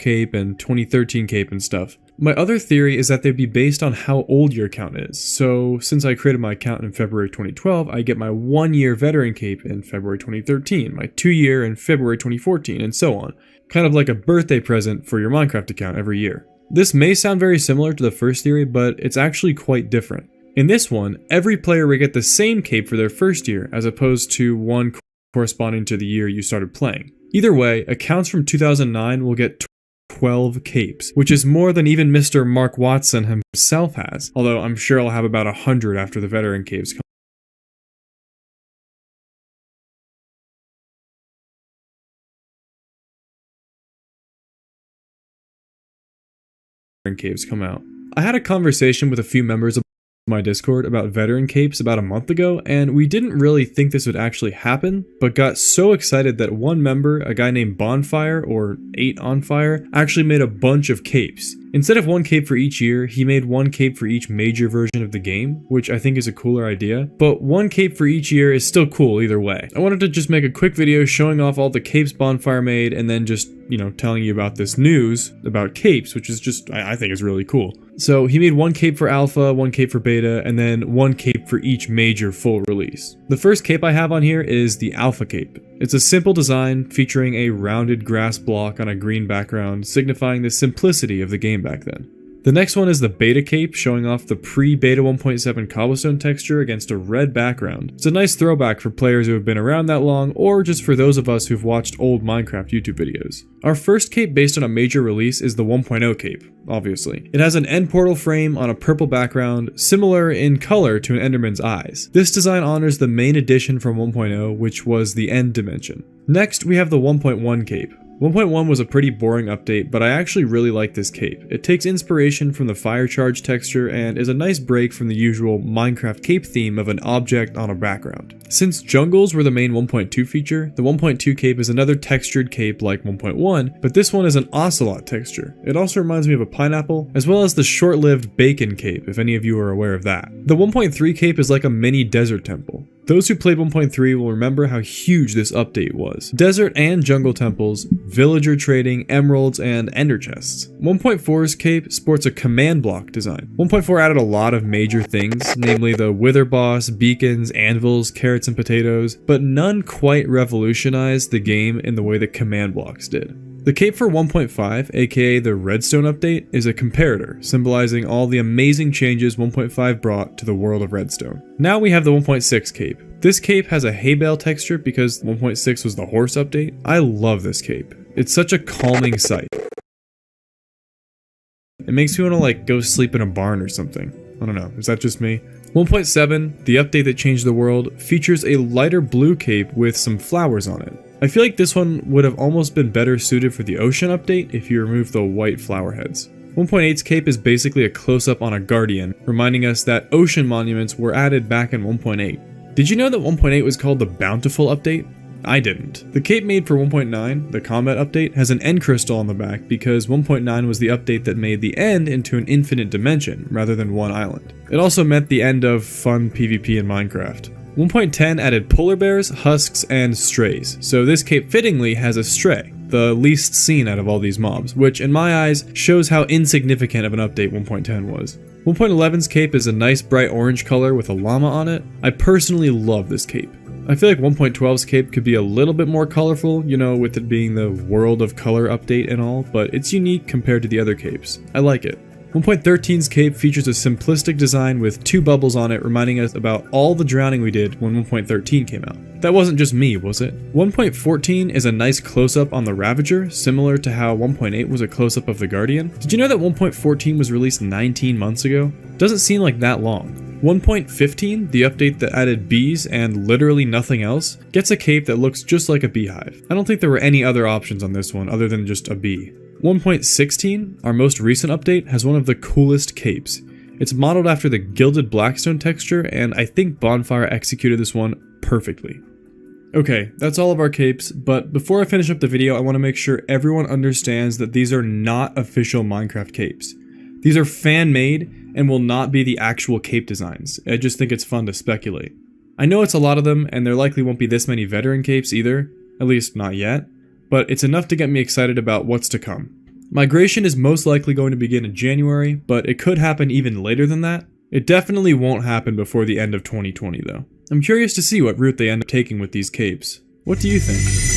cape and 2013 cape and stuff. My other theory is that they'd be based on how old your account is. So since I created my account in February 2012, I get my 1-year veteran cape in February 2013, my 2-year in February 2014, and so on. Kind of like a birthday present for your Minecraft account every year. This may sound very similar to the first theory, but it's actually quite different. In this one, every player will get the same cape for their first year, as opposed to one corresponding to the year you started playing. Either way, accounts from 2009 will get 12 capes, which is more than even Mr. Mark Watson himself has, although I'm sure I'll have about 100 after the veteran capes come out. I had a conversation with a few members of my Discord about veteran capes about a month ago, and we didn't really think this would actually happen, but got so excited that one member, a guy named Bonfire, or 8 on Fire, actually made a bunch of capes. Instead of one cape for each year, he made one cape for each major version of the game, which I think is a cooler idea, but one cape for each year is still cool either way. I wanted to just make a quick video showing off all the capes Bonfire made, and then just, telling you about this news about capes, which is just, I think is really cool. So he made one cape for alpha, one cape for beta, and then one cape for each major full release. The first cape I have on here is the alpha cape. It's a simple design featuring a rounded grass block on a green background, signifying the simplicity of the game back then. The next one is the beta cape, showing off the pre-beta 1.7 cobblestone texture against a red background. It's a nice throwback for players who have been around that long, or just for those of us who've watched old Minecraft YouTube videos. Our first cape based on a major release is the 1.0 cape, obviously. It has an end portal frame on a purple background, similar in color to an Enderman's eyes. This design honors the main addition from 1.0, which was the end dimension. Next, we have the 1.1 cape. 1.1 was a pretty boring update, but I actually really like this cape. It takes inspiration from the fire charge texture and is a nice break from the usual Minecraft cape theme of an object on a background. Since jungles were the main 1.2 feature, the 1.2 cape is another textured cape like 1.1, but this one is an ocelot texture. It also reminds me of a pineapple, as well as the short-lived bacon cape, if any of you are aware of that. The 1.3 cape is like a mini desert temple. Those who played 1.3 will remember how huge this update was. Desert and jungle temples, villager trading, emeralds, and ender chests. 1.4's cape sports a command block design. 1.4 added a lot of major things, namely the wither boss, beacons, anvils, carrots, and potatoes, but none quite revolutionized the game in the way that command blocks did. The cape for 1.5, aka the Redstone update, is a comparator, symbolizing all the amazing changes 1.5 brought to the world of Redstone. Now we have the 1.6 cape. This cape has a hay bale texture because 1.6 was the horse update. I love this cape. It's such a calming sight. It makes me want to go sleep in a barn or something. I don't know, is that just me? 1.7, the update that changed the world, features a lighter blue cape with some flowers on it. I feel like this one would have almost been better suited for the ocean update if you remove the white flower heads. 1.8's cape is basically a close-up on a guardian, reminding us that ocean monuments were added back in 1.8. Did you know that 1.8 was called the Bountiful update? I didn't. The cape made for 1.9, the combat update, has an end crystal on the back because 1.9 was the update that made the end into an infinite dimension rather than one island. It also meant the end of fun PvP in Minecraft. 1.10 added polar bears, husks, and strays, so this cape fittingly has a stray, the least seen out of all these mobs, which in my eyes shows how insignificant of an update 1.10 was. 1.11's cape is a nice bright orange color with a llama on it. I personally love this cape. I feel like 1.12's cape could be a little bit more colorful, with it being the World of Color update and all, but it's unique compared to the other capes. I like it. 1.13's cape features a simplistic design with 2 bubbles on it, reminding us about all the drowning we did when 1.13 came out. That wasn't just me, was it? 1.14 is a nice close-up on the Ravager, similar to how 1.8 was a close-up of the Guardian. Did you know that 1.14 was released 19 months ago? Doesn't seem like that long. 1.15, the update that added bees and literally nothing else, gets a cape that looks just like a beehive. I don't think there were any other options on this one other than just a bee. 1.16, our most recent update, has one of the coolest capes. It's modeled after the gilded blackstone texture, and I think Bonfire executed this one perfectly. Okay, that's all of our capes, but before I finish up the video, I want to make sure everyone understands that these are not official Minecraft capes. These are fan-made and will not be the actual cape designs. I just think it's fun to speculate. I know it's a lot of them, and there likely won't be this many veteran capes either, at least not yet, but it's enough to get me excited about what's to come. Migration is most likely going to begin in January, but it could happen even later than that. It definitely won't happen before the end of 2020 though. I'm curious to see what route they end up taking with these capes. What do you think?